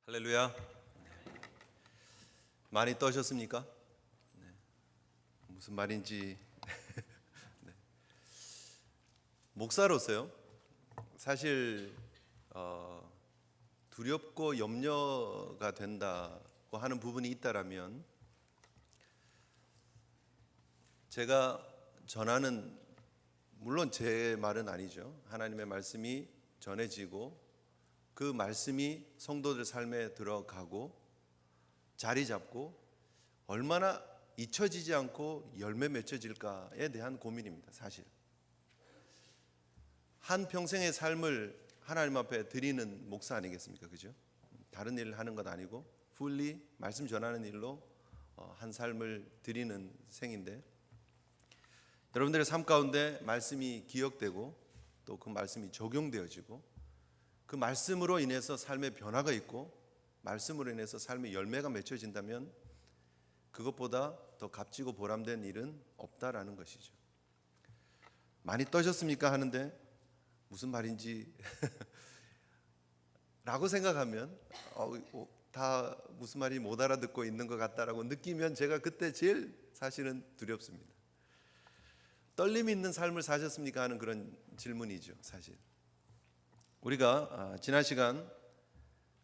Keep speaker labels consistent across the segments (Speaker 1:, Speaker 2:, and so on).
Speaker 1: 할렐루야. 많이 떠셨습니까? 네. 무슨 말인지 네. 목사로서요. 사실 두렵고 염려가 된다고 하는 부분이 있다라면 제가 전하는, 물론 제 말은 아니죠. 하나님의 말씀이 전해지고 그 말씀이 성도들 삶에 들어가고 자리 잡고 얼마나 잊혀지지 않고 열매 맺혀질까에 대한 고민입니다. 사실 한 평생의 삶을 하나님 앞에 드리는 목사 아니겠습니까? 그죠? 다른 일을 하는 것 아니고 fully 말씀 전하는 일로 한 삶을 드리는 생인데, 여러분들의 삶 가운데 말씀이 기억되고 또 그 말씀이 적용되어지고 그 말씀으로 인해서 삶의 변화가 있고 말씀으로 인해서 삶의 열매가 맺혀진다면 그것보다 더 값지고 보람된 일은 없다라는 것이죠. 많이 떠셨습니까? 하는데 무슨 말인지 라고 생각하면 다 무슨 말인지 못 알아듣고 있는 것 같다라고 느끼면 제가 그때 제일 사실은 두렵습니다. 떨림이 있는 삶을 사셨습니까? 하는 그런 질문이죠. 사실 우리가 지난 시간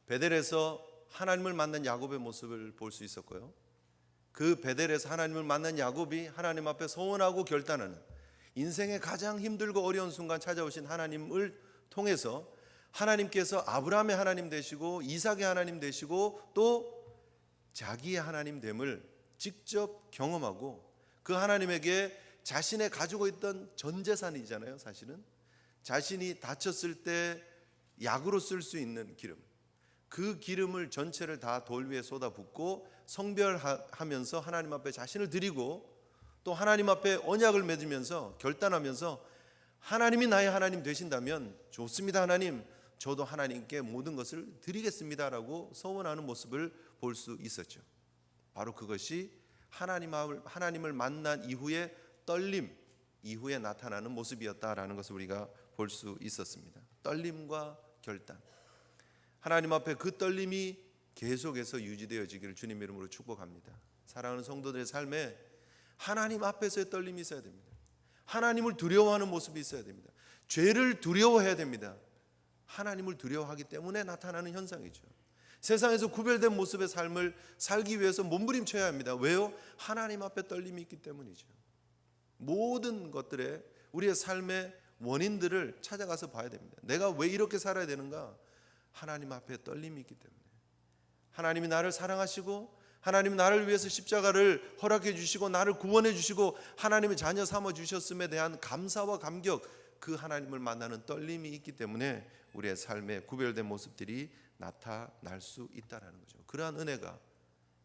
Speaker 1: 베델에서 하나님을 만난 야곱의 모습을 볼 수 있었고요. 그 베델에서 하나님을 만난 야곱이 하나님 앞에 서원하고 결단하는, 인생의 가장 힘들고 어려운 순간 찾아오신 하나님을 통해서 하나님께서 아브라함의 하나님 되시고 이삭의 하나님 되시고 또 자기의 하나님 됨을 직접 경험하고 그 하나님에게 자신의 가지고 있던 전 재산이잖아요. 사실은 자신이 다쳤을 때 약으로 쓸 수 있는 기름, 그 기름을 전체를 다 돌 위에 쏟아붓고 성별하면서 하나님 앞에 자신을 드리고 또 하나님 앞에 언약을 맺으면서 결단하면서 하나님이 나의 하나님 되신다면 좋습니다. 하나님, 저도 하나님께 모든 것을 드리겠습니다라고 서원하는 모습을 볼 수 있었죠. 바로 그것이 하나님을 만난 이후의 떨림 이후에 나타나는 모습이었다라는 것을 우리가 볼 수 있었습니다. 떨림과 결단, 하나님 앞에 그 떨림이 계속해서 유지되어지기를 주님 이름으로 축복합니다. 사랑하는 성도들의 삶에 하나님 앞에서의 떨림이 있어야 됩니다. 하나님을 두려워하는 모습이 있어야 됩니다. 죄를 두려워해야 됩니다. 하나님을 두려워하기 때문에 나타나는 현상이죠. 세상에서 구별된 모습의 삶을 살기 위해서 몸부림쳐야 합니다. 왜요? 하나님 앞에 떨림이 있기 때문이죠. 모든 것들에 우리의 삶의 원인들을 찾아가서 봐야 됩니다. 내가 왜 이렇게 살아야 되는가? 하나님 앞에 떨림이 있기 때문에. 하나님이 나를 사랑하시고 하나님이 나를 위해서 십자가를 허락해 주시고 나를 구원해 주시고 하나님의 자녀 삼아 주셨음에 대한 감사와 감격, 그 하나님을 만나는 떨림이 있기 때문에 우리의 삶의 구별된 모습들이 나타날 수 있다는 거죠. 그러한 은혜가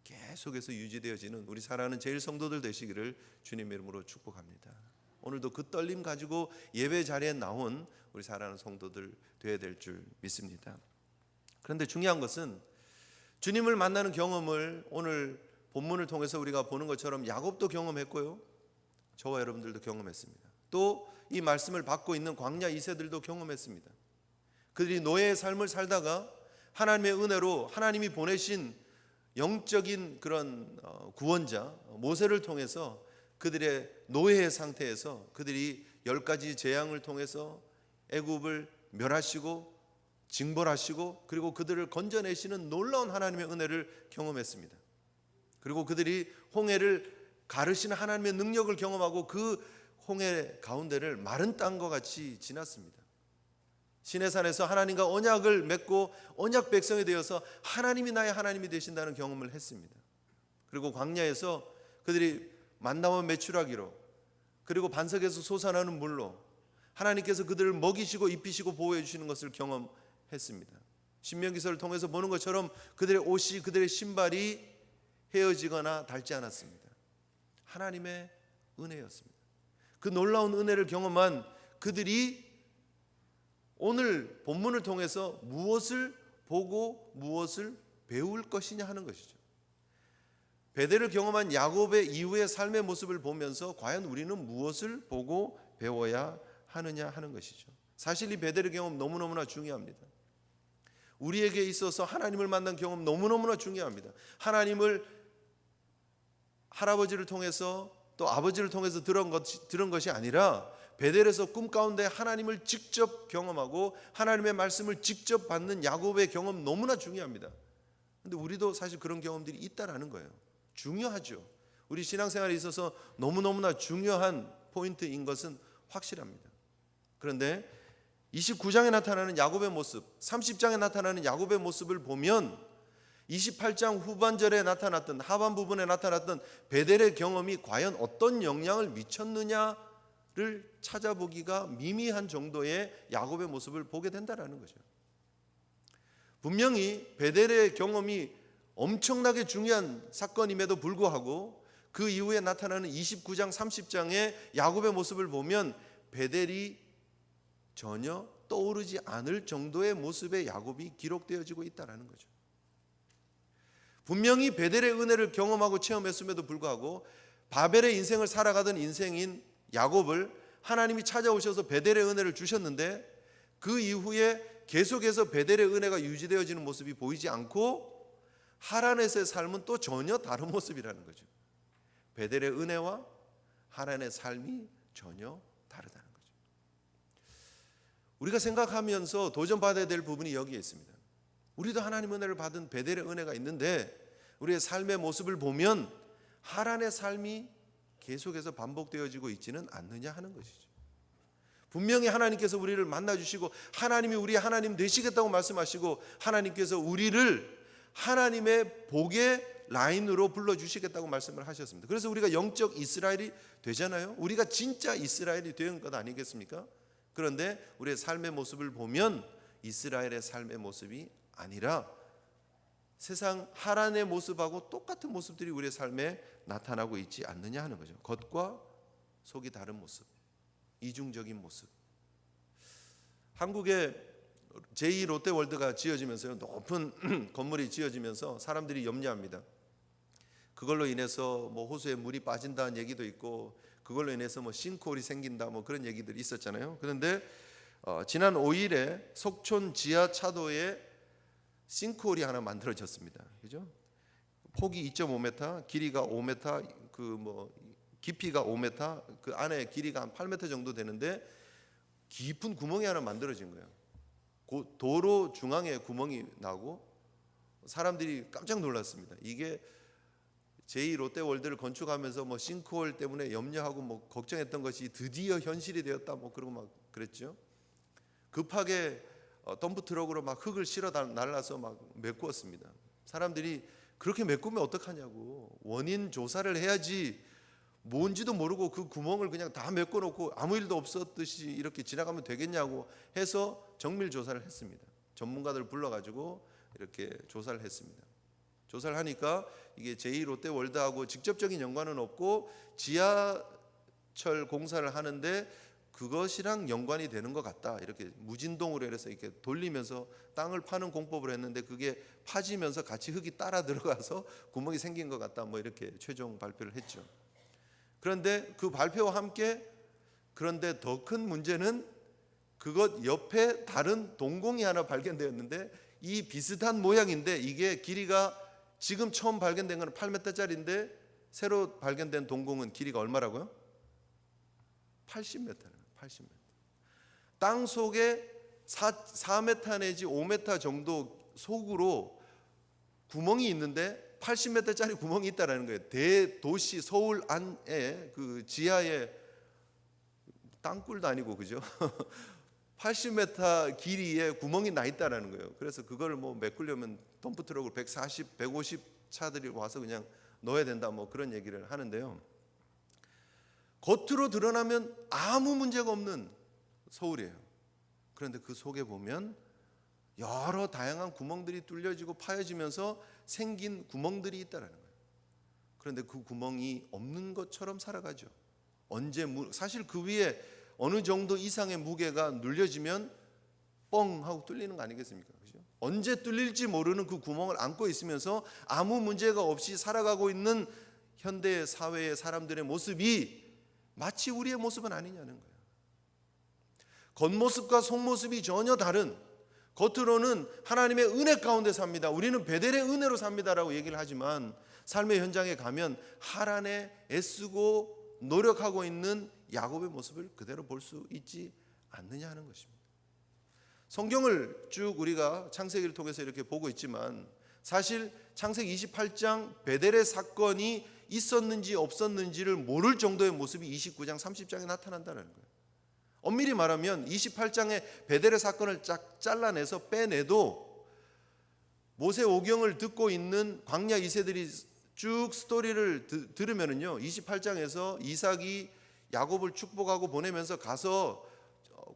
Speaker 1: 계속해서 유지되어지는 우리 사랑하는 제일 성도들 되시기를 주님 이름으로 축복합니다. 오늘도 그 떨림 가지고 예배 자리에 나온 우리 사랑하는 성도들 되어야 될 줄 믿습니다. 그런데 중요한 것은 주님을 만나는 경험을 오늘 본문을 통해서 우리가 보는 것처럼 야곱도 경험했고요, 저와 여러분들도 경험했습니다. 또 이 말씀을 받고 있는 광야 2세들도 경험했습니다. 그들이 노예의 삶을 살다가 하나님의 은혜로 하나님이 보내신 영적인 그런 구원자 모세를 통해서 그들의 노예의 상태에서 그들이 10가지 재앙을 통해서 애굽을 멸하시고 징벌하시고 그리고 그들을 건져내시는 놀라운 하나님의 은혜를 경험했습니다. 그리고 그들이 홍해를 가르시는 하나님의 능력을 경험하고 그 홍해 가운데를 마른 땅과 같이 지났습니다. 시내산에서 하나님과 언약을 맺고 언약 백성이 되어서 하나님이 나의 하나님이 되신다는 경험을 했습니다. 그리고 광야에서 그들이 만나와 메추라기로 그리고 반석에서 솟아나는 물로 하나님께서 그들을 먹이시고 입히시고 보호해 주시는 것을 경험했습니다. 신명기서를 통해서 보는 것처럼 그들의 옷이 그들의 신발이 헤어지거나 닳지 않았습니다. 하나님의 은혜였습니다. 그 놀라운 은혜를 경험한 그들이 오늘 본문을 통해서 무엇을 보고 무엇을 배울 것이냐 하는 것이죠. 베델을 경험한 야곱의 이후의 삶의 모습을 보면서 과연 우리는 무엇을 보고 배워야 하느냐 하는 것이죠. 사실 이 베델의 경험 너무너무나 중요합니다. 우리에게 있어서 하나님을 만난 경험 너무너무나 중요합니다. 하나님을 할아버지를 통해서 또 아버지를 통해서 들은 것이 아니라 베델에서 꿈 가운데 하나님을 직접 경험하고 하나님의 말씀을 직접 받는 야곱의 경험 너무나 중요합니다. 근데 우리도 사실 그런 경험들이 있다라는 거예요. 중요하죠. 우리 신앙생활에 있어서 너무너무나 중요한 포인트인 것은 확실합니다. 그런데 29장에 나타나는 야곱의 모습, 30장에 나타나는 야곱의 모습을 보면 28장 후반절에 나타났던 하반 부분에 나타났던 베델의 경험이 과연 어떤 영향을 미쳤느냐를 찾아보기가 미미한 정도의 야곱의 모습을 보게 된다는 거죠. 분명히 베델의 경험이 엄청나게 중요한 사건임에도 불구하고 그 이후에 나타나는 29장 30장의 야곱의 모습을 보면 베델이 전혀 떠오르지 않을 정도의 모습의 야곱이 기록되어지고 있다는 거죠. 분명히 베델의 은혜를 경험하고 체험했음에도 불구하고 바벨의 인생을 살아가던 인생인 야곱을 하나님이 찾아오셔서 베델의 은혜를 주셨는데 그 이후에 계속해서 베델의 은혜가 유지되어지는 모습이 보이지 않고 하란에서의 삶은 또 전혀 다른 모습이라는 거죠. 베델의 은혜와 하란의 삶이 전혀 다르다는 거죠. 우리가 생각하면서 도전받아야 될 부분이 여기에 있습니다. 우리도 하나님 은혜를 받은 베델의 은혜가 있는데 우리의 삶의 모습을 보면 하란의 삶이 계속해서 반복되어지고 있지는 않느냐 하는 것이죠. 분명히 하나님께서 우리를 만나주시고 하나님이 우리의 하나님 되시겠다고 말씀하시고 하나님께서 우리를 하나님의 복의 라인으로 불러주시겠다고 말씀을 하셨습니다. 그래서 우리가 영적 이스라엘이 되잖아요. 우리가 진짜 이스라엘이 된 것 아니겠습니까? 그런데 우리의 삶의 모습을 보면 이스라엘의 삶의 모습이 아니라 세상 하란의 모습하고 똑같은 모습들이 우리의 삶에 나타나고 있지 않느냐 하는 거죠. 겉과 속이 다른 모습, 이중적인 모습. 한국에 제2 롯데월드가 지어지면서요, 높은 건물이 지어지면서 사람들이 염려합니다. 그걸로 인해서 뭐 호수에 물이 빠진다는 얘기도 있고 그걸로 인해서 뭐 싱크홀이 생긴다 뭐 그런 얘기들이 있었잖아요. 그런데 지난 5일에 속촌 지하차도에 싱크홀이 하나 만들어졌습니다. 그죠? 폭이 2.5m, 길이가 5m, 깊이가 5m, 그 안에 길이가 한 8m 정도 되는데 깊은 구멍이 하나 만들어진 거예요. 도로 중앙에 구멍이 나고 사람들이 깜짝 놀랐습니다. 이게 제2 롯데월드를 건축하면서 뭐 싱크홀 때문에 염려하고 뭐 걱정했던 것이 드디어 현실이 되었다 뭐 그러고 막 그랬죠. 급하게 덤프 트럭으로 막 흙을 실어 날라서 막 메꾸었습니다. 사람들이 그렇게 메꾸면 어떡하냐고, 원인 조사를 해야지 뭔지도 모르고 그 구멍을 그냥 다 메꿔 놓고 아무 일도 없었듯이 이렇게 지나가면 되겠냐고 해서 정밀 조사를 했습니다. 전문가들을 불러가지고 이렇게 조사를 했습니다. 조사를 하니까 이게 제2 롯데월드하고 직접적인 연관은 없고 지하철 공사를 하는데 그것이랑 연관이 되는 것 같다. 이렇게 무진동으로 해서 이렇게 돌리면서 땅을 파는 공법을 했는데 그게 파지면서 같이 흙이 따라 들어가서 구멍이 생긴 것 같다. 뭐 이렇게 최종 발표를 했죠. 그런데 그 발표와 함께 그런데 더 큰 문제는 그것 옆에 다른 동공이 하나 발견되었는데 이 비슷한 모양인데 이게 길이가 지금 처음 발견된 건 8m짜리인데 새로 발견된 동공은 길이가 얼마라고요? 80m는 80m. 땅 속에 4m 내지 5m 정도 속으로 구멍이 있는데 80m짜리 구멍이 있다라는 거예요. 대도시 서울 안에 그 지하에 땅굴도 아니고 그죠? 80m 길이에 구멍이 나 있다라는 거예요. 그래서 그걸 뭐 메꾸려면 덤프 트럭을 140, 150 차들이 와서 그냥 넣어야 된다 뭐 그런 얘기를 하는데요. 겉으로 드러나면 아무 문제가 없는 서울이에요. 그런데 그 속에 보면 여러 다양한 구멍들이 뚫려지고 파여지면서 생긴 구멍들이 있다라는 거예요. 그런데 그 구멍이 없는 것처럼 살아가죠. 사실 그 위에 어느 정도 이상의 무게가 눌려지면 뻥 하고 뚫리는 거 아니겠습니까? 그죠? 언제 뚫릴지 모르는 그 구멍을 안고 있으면서 아무 문제가 없이 살아가고 있는 현대 사회의 사람들의 모습이 마치 우리의 모습은 아니냐는 거예요. 겉모습과 속모습이 전혀 다른, 겉으로는 하나님의 은혜 가운데 삽니다. 우리는 베델의 은혜로 삽니다라고 얘기를 하지만 삶의 현장에 가면 하란에 애쓰고 노력하고 있는 야곱의 모습을 그대로 볼 수 있지 않느냐 하는 것입니다. 성경을 쭉 우리가 창세기를 통해서 이렇게 보고 있지만 사실 창세기 28장 베델의 사건이 있었는지 없었는지를 모를 정도의 모습이 29장 30장에 나타난다는 거예요. 엄밀히 말하면 28장의 베델의 사건을 쫙 잘라내서 빼내도 모세 오경을 듣고 있는 광야 2세들이 쭉 스토리를 들으면은요, 28장에서 이삭이 야곱을 축복하고 보내면서 가서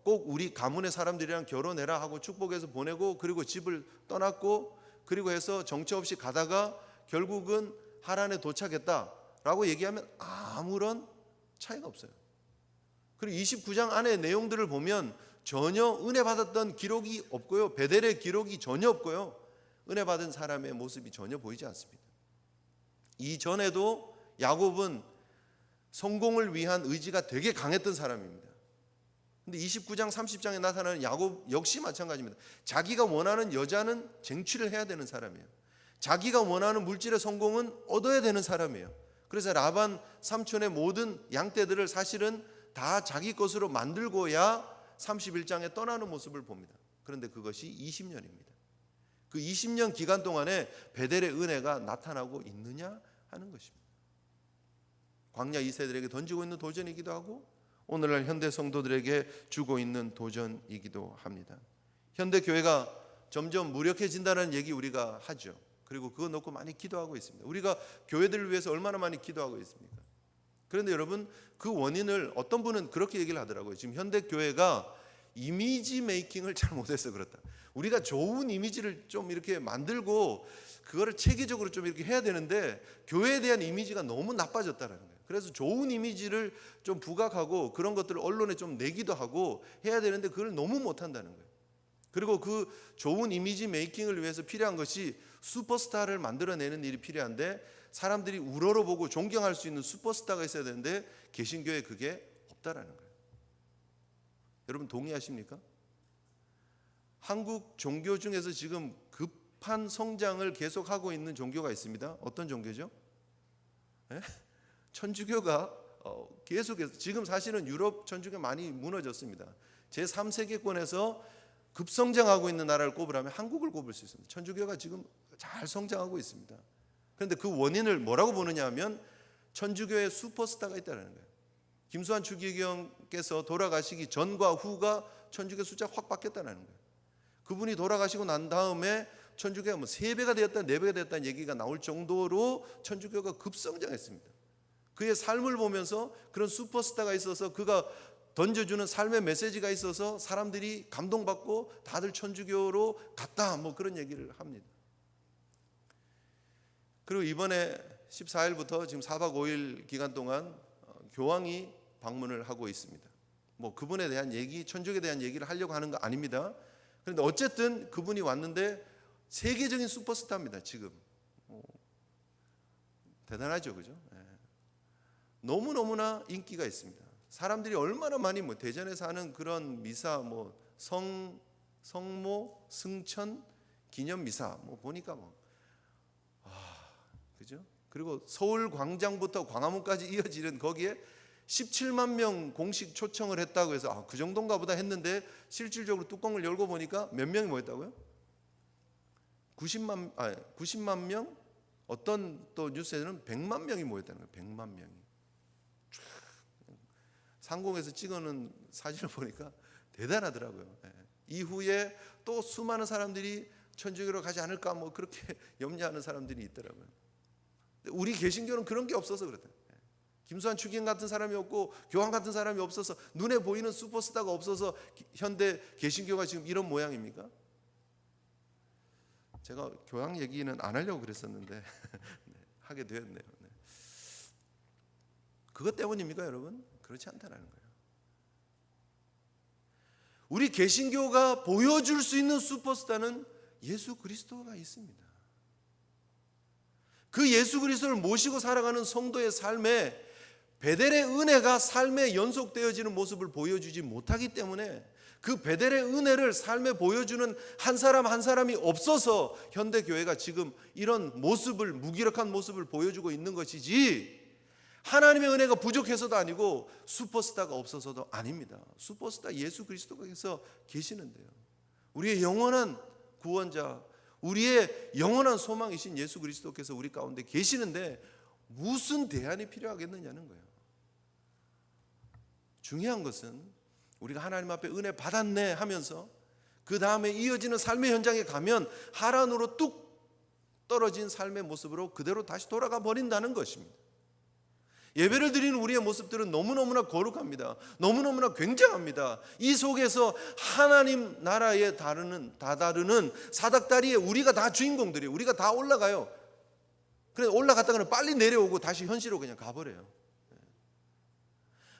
Speaker 1: 꼭 우리 가문의 사람들이랑 결혼해라 하고 축복해서 보내고, 그리고 집을 떠났고, 그리고 해서 정처 없이 가다가 결국은 하란에 도착했다라고 얘기하면 아무런 차이가 없어요. 그리고 29장 안의 내용들을 보면 전혀 은혜 받았던 기록이 없고요, 베델의 기록이 전혀 없고요, 은혜 받은 사람의 모습이 전혀 보이지 않습니다. 이전에도 야곱은 성공을 위한 의지가 되게 강했던 사람입니다. 근데 29장 30장에 나타나는 야곱 역시 마찬가지입니다. 자기가 원하는 여자는 쟁취를 해야 되는 사람이에요. 자기가 원하는 물질의 성공은 얻어야 되는 사람이에요. 그래서 라반 삼촌의 모든 양떼들을 사실은 다 자기 것으로 만들고야 31장에 떠나는 모습을 봅니다. 그런데 그것이 20년입니다. 그 20년 기간 동안에 베델의 은혜가 나타나고 있느냐 하는 것입니다. 광야 2세들에게 던지고 있는 도전이기도 하고 오늘날 현대 성도들에게 주고 있는 도전이기도 합니다. 현대 교회가 점점 무력해진다는 얘기 우리가 하죠. 그리고 그거 놓고 많이 기도하고 있습니다. 우리가 교회들을 위해서 얼마나 많이 기도하고 있습니까? 그런데 여러분, 그 원인을 어떤 분은 그렇게 얘기를 하더라고요. 지금 현대 교회가 이미지 메이킹을 잘 못해서 그렇다. 우리가 좋은 이미지를 좀 이렇게 만들고 그거를 체계적으로 좀 이렇게 해야 되는데 교회에 대한 이미지가 너무 나빠졌다는 거예요. 그래서 좋은 이미지를 좀 부각하고 그런 것들을 언론에 좀 내기도 하고 해야 되는데 그걸 너무 못한다는 거예요. 그리고 그 좋은 이미지 메이킹을 위해서 필요한 것이 슈퍼스타를 만들어내는 일이 필요한데 사람들이 우러러보고 존경할 수 있는 슈퍼스타가 있어야 되는데 개신교에 그게 없다라는 거예요. 여러분 동의하십니까? 한국 종교 중에서 지금 급한 성장을 계속하고 있는 종교가 있습니다. 어떤 종교죠? 네? 천주교가 계속해서 지금 사실은 유럽 천주교 많이 무너졌습니다. 제3세계권에서 급성장하고 있는 나라를 꼽으라면 한국을 꼽을 수 있습니다. 천주교가 지금 잘 성장하고 있습니다. 그런데 그 원인을 뭐라고 보느냐 하면 천주교의 슈퍼스타가 있다는 거예요. 김수환 추기경께서 돌아가시기 전과 후가 천주교 숫자 확 바뀌었다는 거예요. 그분이 돌아가시고 난 다음에 천주교가 3배가 되었다 4배가 되었다는 얘기가 나올 정도로 천주교가 급성장했습니다. 그의 삶을 보면서 그런 슈퍼스타가 있어서 그가 던져주는 삶의 메시지가 있어서 사람들이 감동받고 다들 천주교로 갔다 뭐 그런 얘기를 합니다. 그리고 이번에 14일부터 지금 4박 5일 기간 동안 교황이 방문을 하고 있습니다. 뭐 그분에 대한 얘기, 천주교에 대한 얘기를 하려고 하는 거 아닙니다. 그런데 어쨌든 그분이 왔는데 세계적인 슈퍼스타입니다. 지금 대단하죠, 그죠? 너무너무나 인기가 있습니다. 사람들이 얼마나 많이 대전에서 하는 그런 미사, 성모, 승천, 기념 미사, 보니까 그죠? 그리고 서울 광장부터 광화문까지 이어지는 거기에 17만 명 공식 초청을 했다고 해서 그 정도인가 보다 했는데 실질적으로 뚜껑을 열고 보니까 몇 명이 모였다고요? 90만 명? 어떤 또 뉴스에는 100만 명이 모였다는 거예요. 100만 명이. 상공에서 찍어놓은 사진을 보니까 대단하더라고요. 이후에 또 수많은 사람들이 천주교로 가지 않을까 그렇게 염려하는 사람들이 있더라고요. 우리 개신교는 그런 게 없어서 그렇다. 김수환 추기경 같은 사람이 없고 교황 같은 사람이 없어서 눈에 보이는 슈퍼스타가 없어서 현대 개신교가 지금 이런 모양입니까? 제가 교황 얘기는 안 하려고 그랬었는데 하게 되었네요. 그것 때문입니까, 여러분? 그렇지 않다는 거예요. 우리 개신교가 보여줄 수 있는 슈퍼스타는 예수 그리스도가 있습니다. 그 예수 그리스도를 모시고 살아가는 성도의 삶에 베델의 은혜가 삶에 연속되어지는 모습을 보여주지 못하기 때문에 그 베델의 은혜를 삶에 보여주는 한 사람 한 사람이 없어서 현대 교회가 지금 이런 모습을, 무기력한 모습을 보여주고 있는 것이지, 하나님의 은혜가 부족해서도 아니고 슈퍼스타가 없어서도 아닙니다. 슈퍼스타 예수 그리스도께서 계시는데요. 우리의 영원한 구원자, 우리의 영원한 소망이신 예수 그리스도께서 우리 가운데 계시는데 무슨 대안이 필요하겠느냐는 거예요. 중요한 것은 우리가 하나님 앞에 은혜 받았네 하면서 그 다음에 이어지는 삶의 현장에 가면 하란으로 뚝 떨어진 삶의 모습으로 그대로 다시 돌아가 버린다는 것입니다. 예배를 드리는 우리의 모습들은 너무너무나 거룩합니다. 너무너무나 굉장합니다. 이 속에서 하나님 나라에 다다르는 사닥다리에 우리가 다 주인공들이에요. 우리가 다 올라가요. 그래 올라갔다가는 빨리 내려오고 다시 현실로 그냥 가버려요.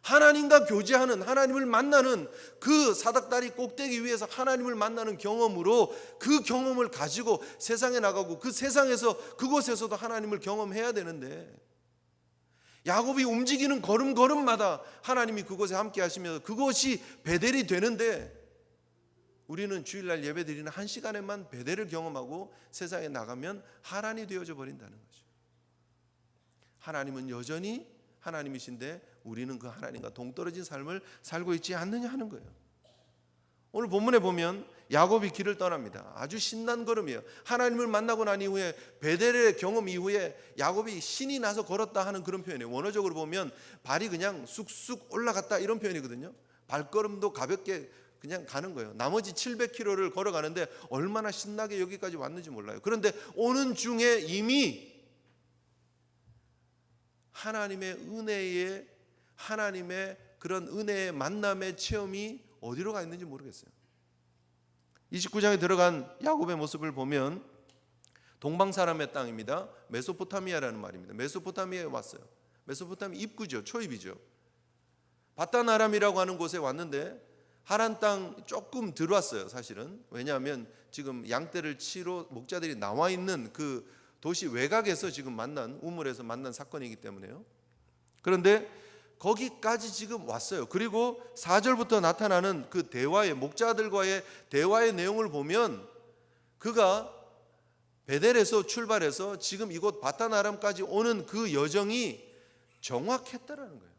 Speaker 1: 하나님과 교제하는, 하나님을 만나는 그 사닥다리 꼭대기 위에서 하나님을 만나는 경험으로 그 경험을 가지고 세상에 나가고 그 세상에서 그곳에서도 하나님을 경험해야 되는데, 야곱이 움직이는 걸음걸음마다 하나님이 그곳에 함께 하시면서 그곳이 베델이 되는데, 우리는 주일날 예배 드리는 한 시간에만 베델을 경험하고 세상에 나가면 하란이 되어져 버린다는 거죠. 하나님은 여전히 하나님이신데 우리는 그 하나님과 동떨어진 삶을 살고 있지 않느냐 하는 거예요. 오늘 본문에 보면 야곱이 길을 떠납니다. 아주 신난 걸음이에요. 하나님을 만나고 난 이후에, 베델의 경험 이후에 야곱이 신이 나서 걸었다 하는 그런 표현이에요. 원어적으로 보면 발이 그냥 쑥쑥 올라갔다 이런 표현이거든요. 발걸음도 가볍게 그냥 가는 거예요. 나머지 700km를 걸어가는데 얼마나 신나게 여기까지 왔는지 몰라요. 그런데 오는 중에 이미 하나님의 은혜의, 하나님의 그런 은혜의 만남의 체험이 어디로 가 있는지 모르겠어요. 29장에 들어간 야곱의 모습을 보면 동방 사람의 땅입니다. 메소포타미아라는 말입니다. 메소포타미아에 왔어요. 메소포타미아 입구죠. 초입이죠. 바단 아람이라고 하는 곳에 왔는데 하란 땅 조금 들어왔어요. 사실은. 왜냐하면 지금 양떼를 치러 목자들이 나와 있는 그 도시 외곽에서 지금 만난, 우물에서 만난 사건이기 때문에요. 그런데 거기까지 지금 왔어요. 그리고 4절부터 나타나는 그 대화의, 목자들과의 대화의 내용을 보면 그가 베델에서 출발해서 지금 이곳 바단 아람까지 오는 그 여정이 정확했다라는 거예요.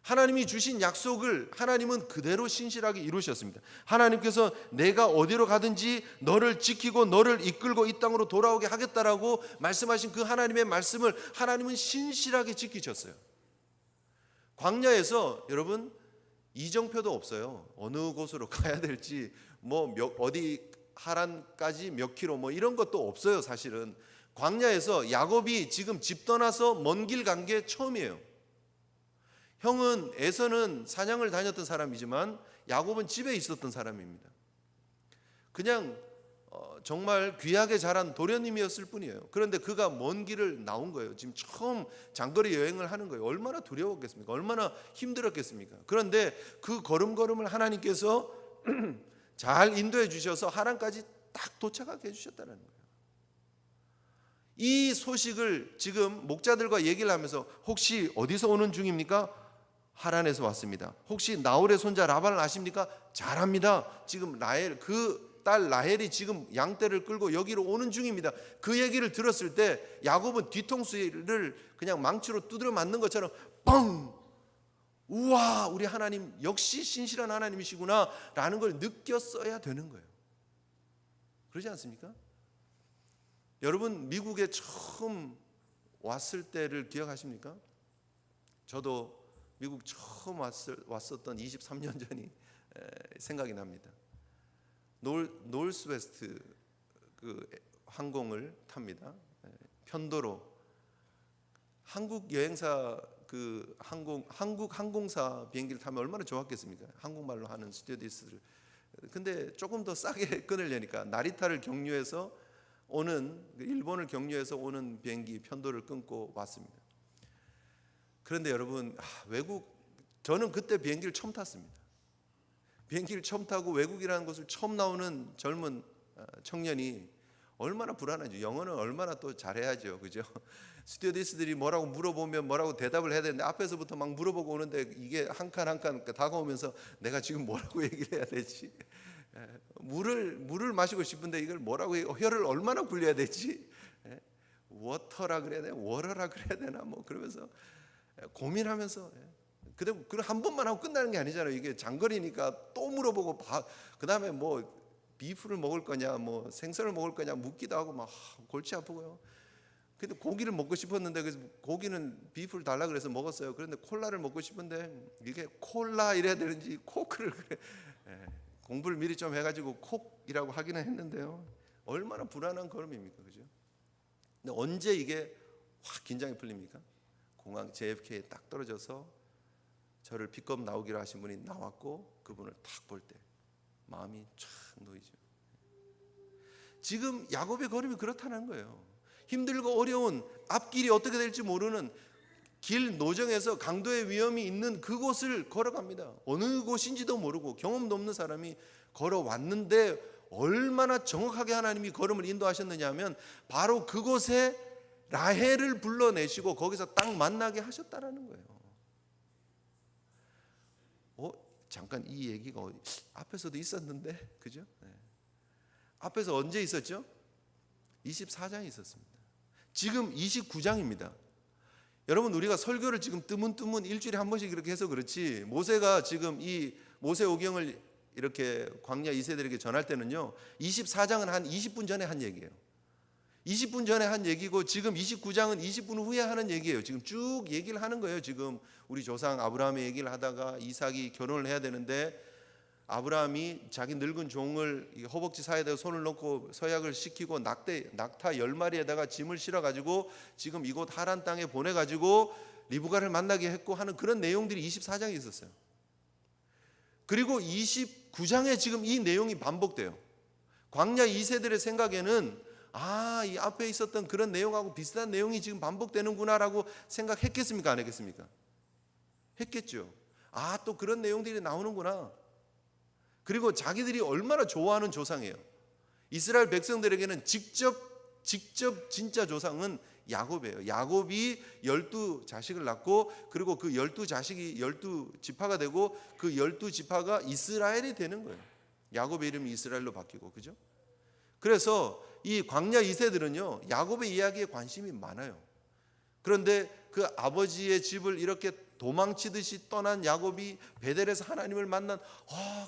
Speaker 1: 하나님이 주신 약속을 하나님은 그대로 신실하게 이루셨습니다. 하나님께서 내가 어디로 가든지 너를 지키고 너를 이끌고 이 땅으로 돌아오게 하겠다라고 말씀하신 그 하나님의 말씀을 하나님은 신실하게 지키셨어요. 광야에서 여러분 이정표도 없어요. 어느 곳으로 가야 될지, 뭐 어디 하란까지 몇 킬로 뭐 이런 것도 없어요. 사실은 광야에서 야곱이 지금 집 떠나서 먼 길 간 게 처음이에요. 형은 에서는 사냥을 다녔던 사람이지만 야곱은 집에 있었던 사람입니다. 그냥 정말 귀하게 자란 도련님이었을 뿐이에요. 그런데 그가 먼 길을 나온 거예요. 지금 처음 장거리 여행을 하는 거예요. 얼마나 두려웠겠습니까? 얼마나 힘들었겠습니까? 그런데 그 걸음걸음을 하나님께서 잘 인도해 주셔서 하란까지 딱 도착하게 해주셨다는 거예요. 이 소식을 지금 목자들과 얘기를 하면서 혹시 어디서 오는 중입니까? 하란에서 왔습니다. 혹시 나홀의 손자 라반을 아십니까? 잘 압니다. 지금 라헬, 그 딸 라헬이 지금 양떼를 끌고 여기로 오는 중입니다. 그 얘기를 들었을 때 야곱은 뒤통수를 그냥 망치로 두드려 맞는 것처럼 뻥! 우와, 우리 하나님 역시 신실한 하나님이시구나 라는 걸 느꼈어야 되는 거예요. 그러지 않습니까? 여러분 미국에 처음 왔을 때를 기억하십니까? 저도 미국 처음 왔었던 23년 전이 생각이 납니다. 노스웨스트 그 항공을 탑니다. 편도로 한국 여행사 그 한국 항공사 비행기를 타면 얼마나 좋았겠습니까? 한국말로 하는 스튜어디스들. 근데 조금 더 싸게 끊으려니까 나리타를 경유해서 오는, 일본을 경유해서 오는 비행기 편도를 끊고 왔습니다. 그런데 여러분, 저는 그때 비행기를 처음 탔습니다. 비행기를 처음 타고 외국이라는 곳을 처음 나오는 젊은 청년이 얼마나 불안하죠. 영어는 얼마나 또 잘해야죠. 그죠? 스튜어디스들이 뭐라고 물어보면 뭐라고 대답을 해야 되는데 앞에서부터 막 물어보고 오는데 이게 한 칸 한 칸 다가오면서 내가 지금 뭐라고 얘기를 해야 되지? 물을 마시고 싶은데 이걸 뭐라고 혀를 얼마나 굴려야 되지? 워터라 그래야 되나? 워러라 그래야 되나? 뭐 그러면서 고민하면서 그럼 한 번만 하고 끝나는 게 아니잖아요. 이게 장거리니까 또 물어보고 그다음에 뭐 비프를 먹을 거냐, 뭐 생선을 먹을 거냐 묻기도 하고 막 골치 아프고요. 근데 고기를 먹고 싶었는데 그래서 고기는 비프를 달라 그래서 먹었어요. 그런데 콜라를 먹고 싶은데 이게 콜라 이래야 되는지 코크를 그래. 공부를 미리 좀 해가지고 콕이라고 하기는 했는데요. 얼마나 불안한 걸음입니까, 그죠? 근데 언제 이게 확 긴장이 풀립니까? 공항 JFK에 딱 떨어져서 저를 픽업 나오기로 하신 분이 나왔고 그분을 딱 볼 때 마음이 쫙 놓이죠. 지금 야곱의 걸음이 그렇다는 거예요. 힘들고 어려운 앞길이 어떻게 될지 모르는 길 노정에서 강도의 위험이 있는 그곳을 걸어갑니다. 어느 곳인지도 모르고 경험도 없는 사람이 걸어왔는데 얼마나 정확하게 하나님이 걸음을 인도하셨느냐 하면 바로 그곳에 라헬을 불러내시고 거기서 딱 만나게 하셨다라는 거예요. 잠깐 이 얘기가 앞에서도 있었는데 그죠? 앞에서 언제 있었죠? 24장에 있었습니다. 지금 29장입니다. 여러분 우리가 설교를 지금 뜨문뜨문 일주일에 한 번씩 이렇게 해서 그렇지 모세가 지금 이 모세오경을 이렇게 광야 2세들에게 전할 때는요 24장은 한 20분 전에 한 얘기예요. 20분 전에 한 얘기고 지금 29장은 20분 후에 하는 얘기예요. 지금 쭉 얘기를 하는 거예요. 지금 우리 조상 아브라함의 얘기를 하다가 이삭이 결혼을 해야 되는데 아브라함이 자기 늙은 종을 허벅지 사이에다가 손을 넣고 서약을 시키고 낙타 10마리에다가 짐을 실어가지고 지금 이곳 하란 땅에 보내가지고 리브가를 만나게 했고 하는 그런 내용들이 24장에 있었어요. 그리고 29장에 지금 이 내용이 반복돼요. 광야 2세들의 생각에는 이 앞에 있었던 그런 내용하고 비슷한 내용이 지금 반복되는구나라고 생각했겠습니까? 안 했겠습니까? 했겠죠. 또 그런 내용들이 나오는구나. 그리고 자기들이 얼마나 좋아하는 조상이에요. 이스라엘 백성들에게는 직접 진짜 조상은 야곱이에요. 야곱이 12자식을 낳고 그리고 그 12자식이 12지파가 되고 그 12지파가 이스라엘이 되는 거예요. 야곱의 이름이 이스라엘로 바뀌고 그죠? 그래서 이 광야 2세들은요 야곱의 이야기에 관심이 많아요. 그런데 그 아버지의 집을 이렇게 도망치듯이 떠난 야곱이 베델에서 하나님을 만난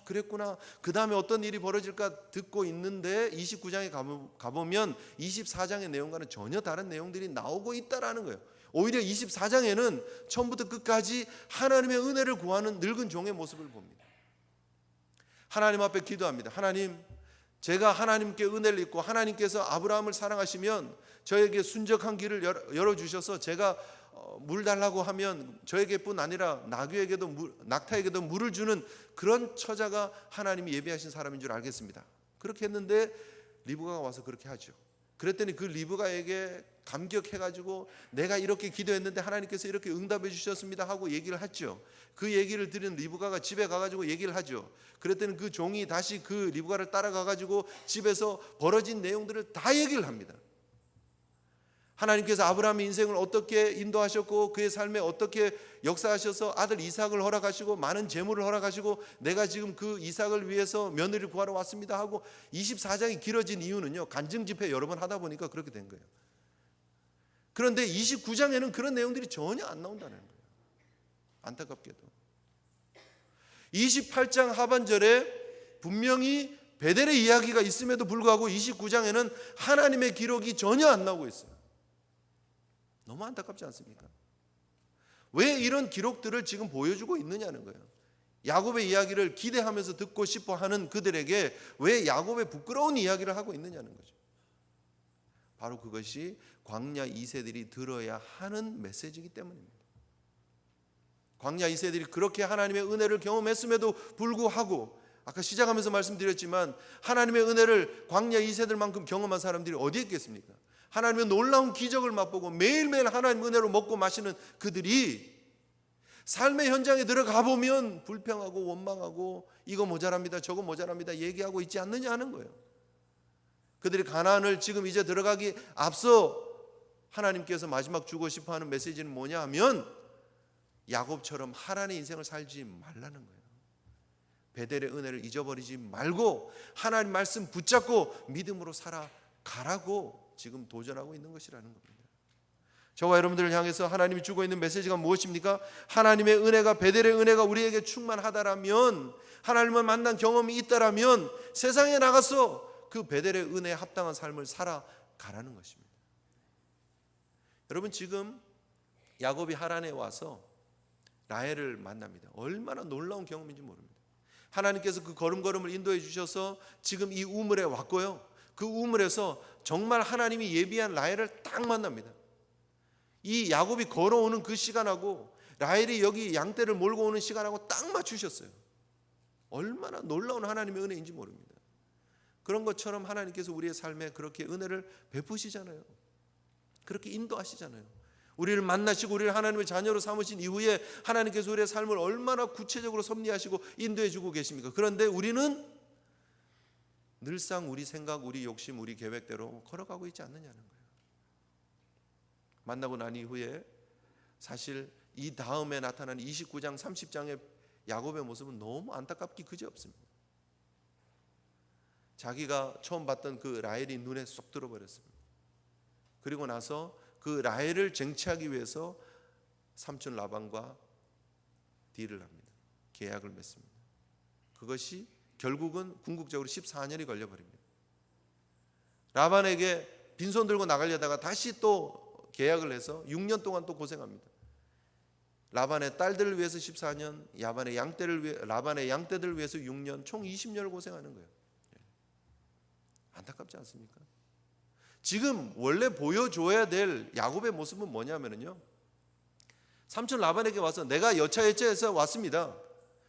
Speaker 1: 그랬구나. 그 다음에 어떤 일이 벌어질까 듣고 있는데 29장에 가보면 24장의 내용과는 전혀 다른 내용들이 나오고 있다라는 거예요. 오히려 24장에는 처음부터 끝까지 하나님의 은혜를 구하는 늙은 종의 모습을 봅니다. 하나님 앞에 기도합니다. 하나님, 제가 하나님께 은혜를 입고 하나님께서 아브라함을 사랑하시면 저에게 순적한 길을 열어주셔서 제가 물 달라고 하면 저에게뿐 아니라 낙타에게도 물을 주는 그런 처자가 하나님이 예비하신 사람인 줄 알겠습니다. 그렇게 했는데 리브가가 와서 그렇게 하죠. 그랬더니 그 리브가에게 감격해가지고 내가 이렇게 기도했는데 하나님께서 이렇게 응답해 주셨습니다 하고 얘기를 했죠. 그 얘기를 들은 리브가가 집에 가가지고 얘기를 하죠. 그랬더니 그 종이 다시 그 리브가를 따라가가지고 집에서 벌어진 내용들을 다 얘기를 합니다. 하나님께서 아브라함의 인생을 어떻게 인도하셨고 그의 삶에 어떻게 역사하셔서 아들 이삭을 허락하시고 많은 재물을 허락하시고 내가 지금 그 이삭을 위해서 며느리를 구하러 왔습니다 하고 24장이 길어진 이유는요 간증 집회 여러 번 하다 보니까 그렇게 된 거예요. 그런데 29장에는 그런 내용들이 전혀 안 나온다는 거예요. 안타깝게도 28장 하반절에 분명히 베델의 이야기가 있음에도 불구하고 29장에는 하나님의 기록이 전혀 안 나오고 있어요. 너무 안타깝지 않습니까? 왜 이런 기록들을 지금 보여주고 있느냐는 거예요. 야곱의 이야기를 기대하면서 듣고 싶어 하는 그들에게 왜 야곱의 부끄러운 이야기를 하고 있느냐는 거죠. 바로 그것이 광야 2세들이 들어야 하는 메시지이기 때문입니다. 광야 2세들이 그렇게 하나님의 은혜를 경험했음에도 불구하고 아까 시작하면서 말씀드렸지만 하나님의 은혜를 광야 2세들만큼 경험한 사람들이 어디 있겠습니까? 하나님의 놀라운 기적을 맛보고 매일매일 하나님 은혜로 먹고 마시는 그들이 삶의 현장에 들어가 보면 불평하고 원망하고 이거 모자랍니다 저거 모자랍니다 얘기하고 있지 않느냐 하는 거예요. 그들이 가나안을 지금 이제 들어가기 앞서 하나님께서 마지막 주고 싶어하는 메시지는 뭐냐 하면 야곱처럼 하나님의 인생을 살지 말라는 거예요. 베델의 은혜를 잊어버리지 말고 하나님 말씀 붙잡고 믿음으로 살아가라고 지금 도전하고 있는 것이라는 겁니다. 저와 여러분들을 향해서 하나님이 주고 있는 메시지가 무엇입니까? 하나님의 은혜가, 베델의 은혜가 우리에게 충만하다라면, 하나님을 만난 경험이 있다라면 세상에 나가서 그 베델의 은혜에 합당한 삶을 살아가라는 것입니다. 여러분, 지금 야곱이 하란에 와서 라헬을 만납니다. 얼마나 놀라운 경험인지 모릅니다. 하나님께서 그 걸음걸음을 인도해 주셔서 지금 이 우물에 왔고요, 그 우물에서 정말 하나님이 예비한 라헬을 딱 만납니다. 이 야곱이 걸어오는 그 시간하고 라헬이 여기 양떼를 몰고 오는 시간하고 딱 맞추셨어요. 얼마나 놀라운 하나님의 은혜인지 모릅니다. 그런 것처럼 하나님께서 우리의 삶에 그렇게 은혜를 베푸시잖아요. 그렇게 인도하시잖아요. 우리를 만나시고 우리를 하나님의 자녀로 삼으신 이후에 하나님께서 우리의 삶을 얼마나 구체적으로 섭리하시고 인도해 주고 계십니까? 그런데 우리는 늘상 우리 생각, 우리 욕심, 우리 계획대로 걸어가고 있지 않느냐는 거예요. 만나고 난 이후에 사실 이 다음에 나타난 29장 30장의 야곱의 모습은 너무 안타깝기 그지없습니다. 자기가 처음 봤던 그 라헬이 눈에 쏙 들어버렸습니다. 그리고 나서 그 라헬을 쟁취하기 위해서 삼촌 라반과 딜을 합니다. 계약을 맺습니다. 그것이 결국은 궁극적으로 14년이 걸려버립니다. 라반에게 빈손 들고 나가려다가 다시 또 계약을 해서 6년 동안 또 고생합니다. 라반의 딸들을 위해서 14년, 라반의 양떼들을 위해서 6년, 총 20년을 고생하는 거예요. 안타깝지 않습니까? 지금 원래 보여줘야 될 야곱의 모습은 뭐냐면요, 삼촌 라반에게 와서 내가 여차여차해서 왔습니다.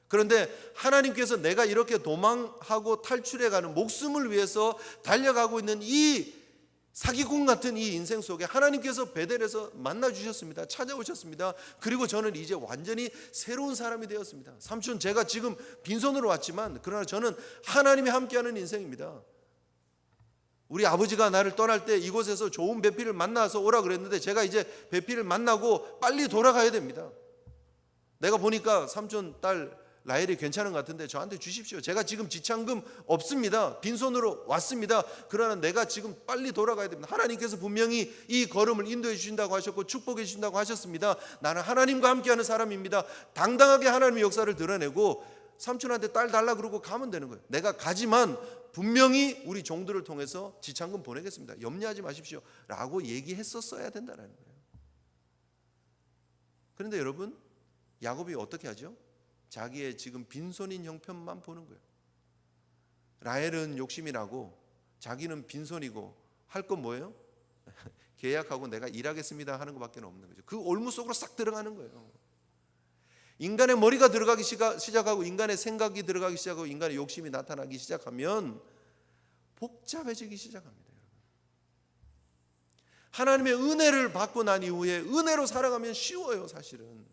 Speaker 1: 그런데 하나님께서 내가 이렇게 도망하고 탈출해가는 목숨을 위해서 달려가고 있는 이 사기꾼 같은 이 인생 속에 하나님께서 베델에서 만나주셨습니다. 찾아오셨습니다. 그리고 저는 이제 완전히 새로운 사람이 되었습니다. 삼촌, 제가 지금 빈손으로 왔지만 그러나 저는 하나님이 함께하는 인생입니다. 우리 아버지가 나를 떠날 때 이곳에서 좋은 배필을 만나서 오라 그랬는데 제가 이제 배필을 만나고 빨리 돌아가야 됩니다. 내가 보니까 삼촌 딸 라헬이 괜찮은 것 같은데 저한테 주십시오. 제가 지금 지참금 없습니다. 빈손으로 왔습니다. 그러나 내가 지금 빨리 돌아가야 됩니다. 하나님께서 분명히 이 걸음을 인도해 주신다고 하셨고 축복해 주신다고 하셨습니다. 나는 하나님과 함께하는 사람입니다. 당당하게 하나님의 역사를 드러내고 삼촌한테 딸 달라 그러고 가면 되는 거예요. 내가 가지만 분명히 우리 종들을 통해서 지참금 보내겠습니다. 염려하지 마십시오 라고 얘기했었어야 된다는 거예요. 그런데 여러분, 야곱이 어떻게 하죠? 자기의 지금 빈손인 형편만 보는 거예요. 라헬은 욕심이 나고 자기는 빈손이고 할 건 뭐예요? 계약하고 내가 일하겠습니다 하는 것밖에 없는 거죠. 그 올무 속으로 싹 들어가는 거예요. 인간의 머리가 들어가기 시작하고 인간의 생각이 들어가기 시작하고 인간의 욕심이 나타나기 시작하면 복잡해지기 시작합니다. 하나님의 은혜를 받고 난 이후에 은혜로 살아가면 쉬워요. 사실은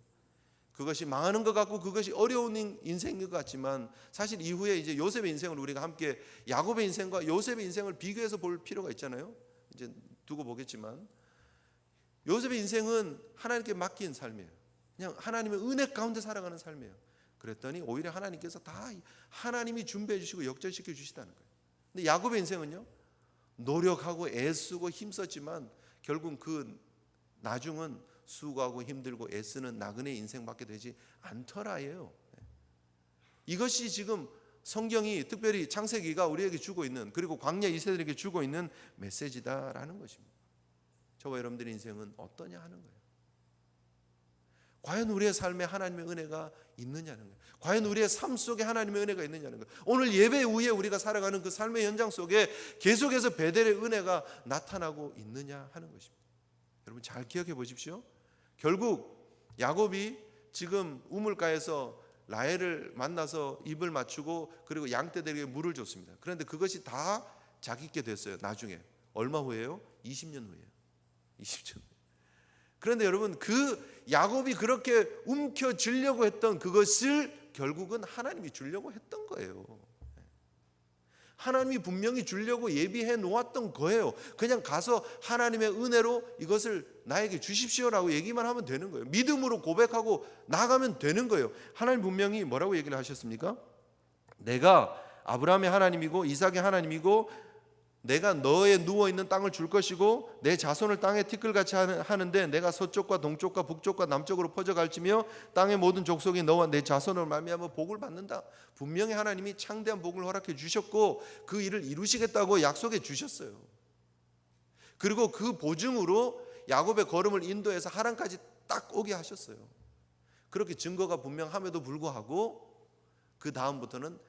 Speaker 1: 그것이 망하는 것 같고 그것이 어려운 인생인 것 같지만 사실 이후에 이제 요셉의 인생을 우리가 함께 야곱의 인생과 요셉의 인생을 비교해서 볼 필요가 있잖아요. 이제 두고 보겠지만 요셉의 인생은 하나님께 맡긴 삶이에요. 그냥 하나님의 은혜 가운데 살아가는 삶이에요. 그랬더니 오히려 하나님께서 다 하나님이 준비해 주시고 역전시켜 주시다는 거예요. 근데 야곱의 인생은요, 노력하고 애쓰고 힘썼지만 결국 그 나중은 수고하고 힘들고 애쓰는 나그네 인생밖에 되지 않더라예요. 이것이 지금 성경이 특별히 창세기가 우리에게 주고 있는, 그리고 광야 2세들에게 주고 있는 메시지다라는 것입니다. 저와 여러분들의 인생은 어떠냐 하는 거예요. 과연 우리의 삶에 하나님의 은혜가 있느냐는 거예요. 과연 우리의 삶 속에 하나님의 은혜가 있느냐는 거예요. 오늘 예배 후에 우리가 살아가는 그 삶의 현장 속에 계속해서 베델의 은혜가 나타나고 있느냐 하는 것입니다. 여러분 잘 기억해 보십시오. 결국 야곱이 지금 우물가에서 라헬을 만나서 입을 맞추고 그리고 양떼들에게 물을 줬습니다. 그런데 그것이 다 자기께 됐어요. 나중에 얼마 후에요? 20년 후에요. 20년 후에. 그런데 여러분, 그 야곱이 그렇게 움켜쥐려고 했던 그것을 결국은 하나님이 주려고 했던 거예요. 하나님이 분명히 주려고 예비해 놓았던 거예요. 그냥 가서 하나님의 은혜로 이것을 나에게 주십시오라고 얘기만 하면 되는 거예요. 믿음으로 고백하고 나가면 되는 거예요. 하나님 분명히 뭐라고 얘기를 하셨습니까? 내가 아브라함의 하나님이고 이삭의 하나님이고 내가 너의 누워있는 땅을 줄 것이고 내 자손을 땅에 티끌같이 하는데 내가 서쪽과 동쪽과 북쪽과 남쪽으로 퍼져갈지며 땅의 모든 족속이 너와 내 자손을 말미암아 복을 받는다. 분명히 하나님이 창대한 복을 허락해 주셨고 그 일을 이루시겠다고 약속해 주셨어요. 그리고 그 보증으로 야곱의 걸음을 인도해서 하란까지 딱 오게 하셨어요. 그렇게 증거가 분명함에도 불구하고 그 다음부터는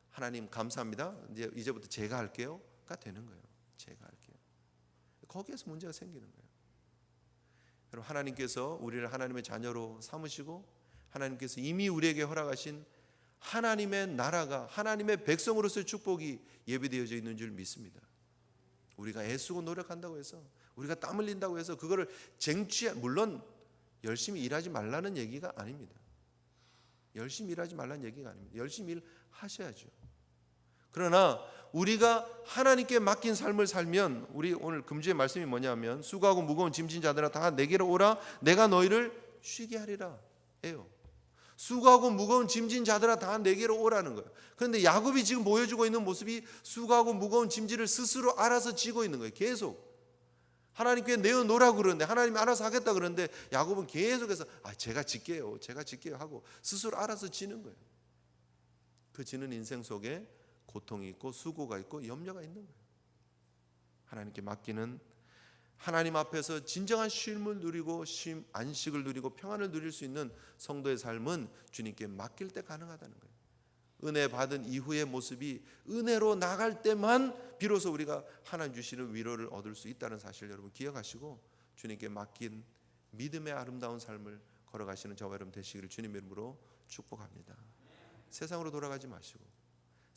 Speaker 1: 하나님 감사합니다. 이제부터 제가 할게요. 가 되는 거예요. 제가 할게요. 거기에서 문제가 생기는 거예요. 여러분, 하나님께서 우리를 하나님의 자녀로 삼으시고 하나님께서 이미 우리에게 허락하신 하나님의 나라가 하나님의 백성으로서의 축복이 예비되어져 있는 줄 믿습니다. 우리가 애쓰고 노력한다고 해서 우리가 땀 흘린다고 해서 그거를 물론 열심히 일하지 말라는 얘기가 아닙니다. 열심히 일하지 말라는 얘기가 아닙니다. 열심히 일하셔야죠. 그러나 우리가 하나님께 맡긴 삶을 살면 우리 오늘 금주의 말씀이 뭐냐면 수고하고 무거운 짐진 자들아 다 내게로 오라 내가 너희를 쉬게 하리라 예요. 수고하고 무거운 짐진 자들아 다 내게로 오라는 거예요. 그런데 야곱이 지금 보여주고 있는 모습이 수고하고 무거운 짐지를 스스로 알아서 지고 있는 거예요. 계속 하나님께 내어놓으라고 그러는데 하나님이 알아서 하겠다 그러는데 야곱은 계속해서 제가 질게요 하고 스스로 알아서 지는 거예요. 그 지는 인생 속에 고통이 있고 수고가 있고 염려가 있는 거예요. 하나님께 맡기는 하나님 앞에서 진정한 쉼을 누리고 안식을 누리고 평안을 누릴 수 있는 성도의 삶은 주님께 맡길 때 가능하다는 거예요. 은혜 받은 이후의 모습이 은혜로 나갈 때만 비로소 우리가 하나님 주시는 위로를 얻을 수 있다는 사실을 여러분 기억하시고 주님께 맡긴 믿음의 아름다운 삶을 걸어가시는 저와 여러분 되시기를 주님의 이름으로 축복합니다. 세상으로 돌아가지 마시고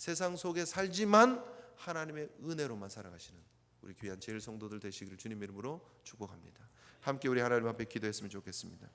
Speaker 1: 세상 속에 살지만 하나님의 은혜로만 살아가시는 우리 귀한 제일 성도들 되시기를 주님의 이름으로 축복합니다. 함께 우리 하나님 앞에 기도했으면 좋겠습니다.